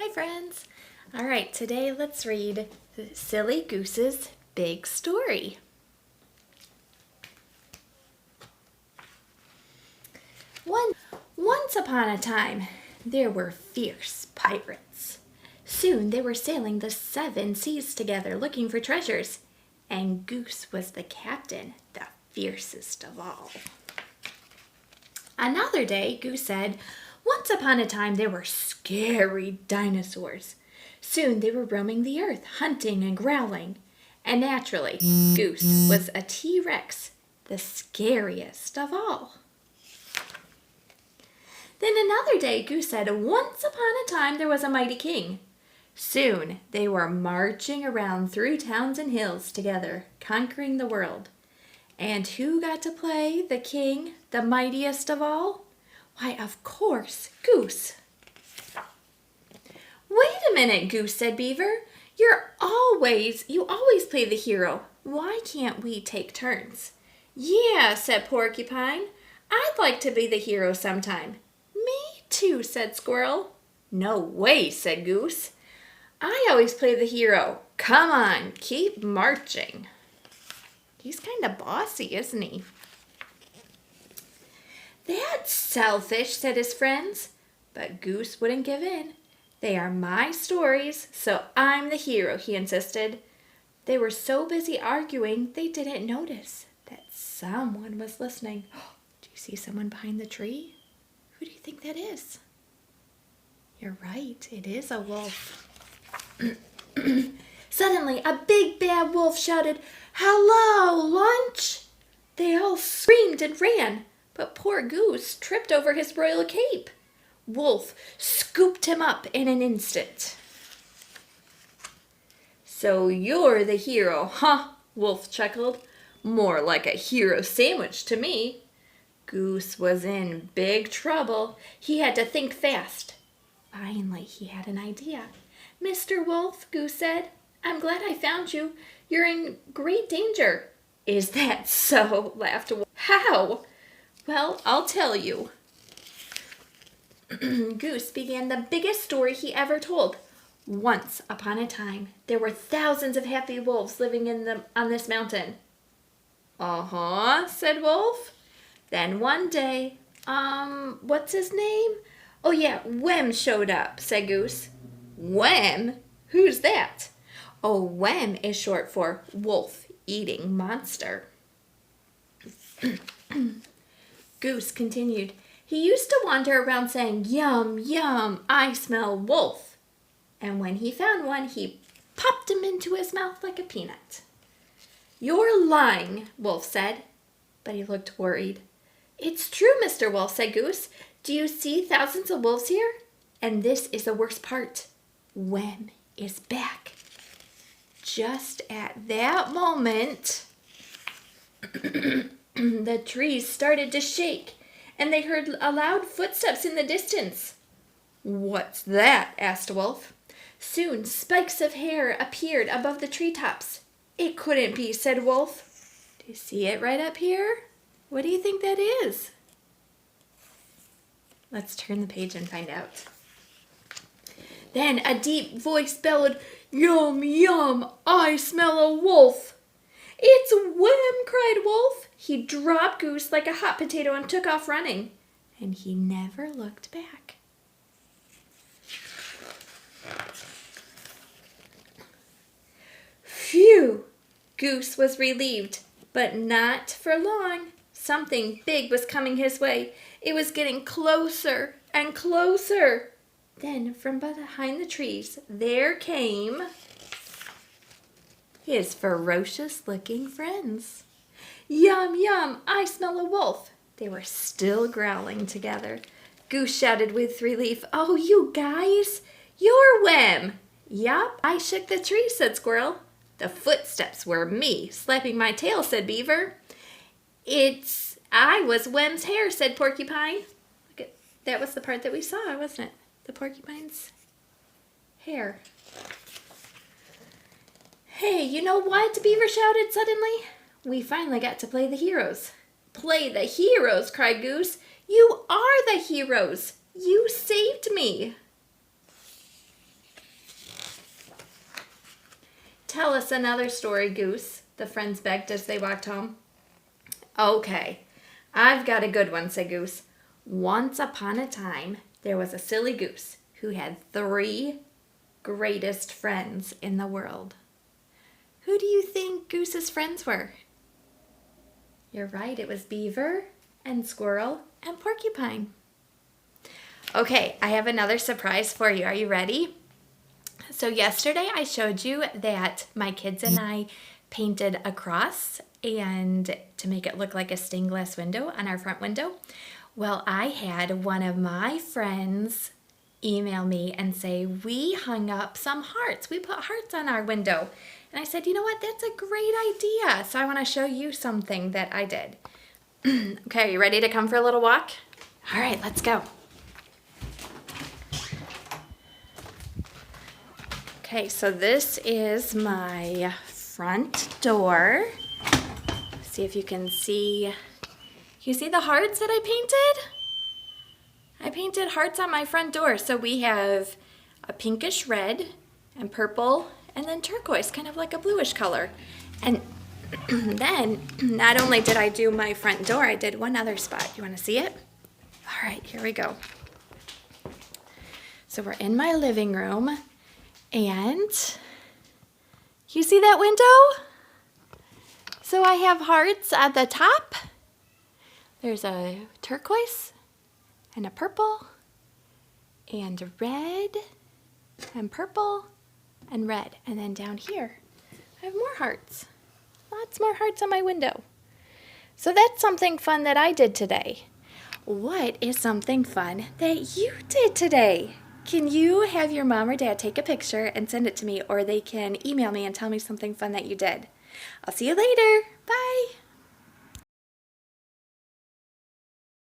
Hi friends! Alright, today let's read Silly Goose's Big Story. Once upon a time, there were fierce pirates. Soon they were sailing the 7 seas together looking for treasures, and Goose was the captain, the fiercest of all. Another day, Goose said, once upon a time there were scary dinosaurs. Soon they were roaming the earth, hunting and growling. And naturally, Goose was a T-Rex, the scariest of all. Then another day, Goose said, once upon a time there was a mighty king. Soon they were marching around through towns and hills together, conquering the world. And who got to play the king, the mightiest of all? Why, of course, Goose. Wait a minute, Goose, said Beaver. You always play the hero. Why can't we take turns? Yeah, said Porcupine. I'd like to be the hero sometime. Me too, said Squirrel. No way, said Goose. I always play the hero. Come on, keep marching. He's kind of bossy, isn't he? That's selfish, said his friends. But Goose wouldn't give in. They are my stories, so I'm the hero, he insisted. They were so busy arguing, they didn't notice that someone was listening. Do you see someone behind the tree? Who do you think that is? You're right, it is a wolf. Suddenly, a big bad wolf shouted, "Hello, lunch!" They all screamed and ran, but poor Goose tripped over his royal cape. Wolf scooped him up in an instant. So you're the hero, huh? Wolf chuckled. More like a hero sandwich to me. Goose was in big trouble. He had to think fast. Finally, he had an idea. Mr. Wolf, Goose said, I'm glad I found you. You're in great danger. Is that so? Laughed Wolf. How? Well, I'll tell you. Goose began the biggest story he ever told. Once upon a time, there were thousands of happy wolves living on this mountain. Uh-huh, said Wolf. Then one day, what's his name? Oh yeah, Wem showed up, said Goose. Wem? Who's that? Oh, Wem is short for wolf-eating monster. Goose continued. He used to wander around saying, yum, yum, I smell wolf. And when he found one, he popped him into his mouth like a peanut. You're lying, Wolf said, but he looked worried. It's true, Mr. Wolf, said Goose. Do you see thousands of wolves here? And this is the worst part. Wem is back. Just at that moment, the trees started to shake, and they heard loud footsteps in the distance. What's that? Asked Wolf. Soon spikes of hair appeared above the treetops. It couldn't be, said Wolf. Do you see it right up here? What do you think that is? Let's turn the page and find out. Then a deep voice bellowed, Yum, yum, I smell a wolf. It's Wem, cried Wolf. He dropped Goose like a hot potato and took off running. And he never looked back. Phew! Goose was relieved, but not for long. Something big was coming his way. It was getting closer and closer. Then from behind the trees, there came his ferocious-looking friends. Yum, yum, I smell a wolf. They were still growling together. Goose shouted with relief, Oh, you guys, you're Wem. Yup, I shook the tree, said Squirrel. The footsteps were me, slapping my tail, said Beaver. I was Wem's hair, said Porcupine. That was the part that we saw, wasn't it? The porcupine's hair. Hey, you know what? Beaver shouted suddenly. We finally got to play the heroes. Play the heroes, cried Goose. You are the heroes. You saved me. Tell us another story, Goose, the friends begged as they walked home. Okay, I've got a good one, said Goose. Once upon a time, there was a silly goose who had 3 greatest friends in the world. Who do you think Goose's friends were? You're right, it was Beaver and Squirrel and Porcupine. Okay, I have another surprise for you. Are you ready? So yesterday I showed you that my kids and I painted a cross and to make it look like a stained glass window on our front window. Well, I had one of my friends email me and say, we hung up some hearts. We put hearts on our window. And I said, you know what? That's a great idea. So I want to show you something that I did. Okay, are you ready to come for a little walk? All right, let's go. Okay, so this is my front door. See if you can see. You see the hearts that I painted? I painted hearts on my front door. So we have a pinkish red and purple and then turquoise, kind of like a bluish color. And then not only did I do my front door, I did one other spot. You want to see it? All right, here we go. So we're in my living room. And you see that window? So I have hearts at the top. There's a turquoise and a purple and a red and purple and red. And then down here, I have more hearts. Lots more hearts on my window. So that's something fun that I did today. What is something fun that you did today? Can you have your mom or dad take a picture and send it to me, or they can email me and tell me something fun that you did? I'll see you later. Bye.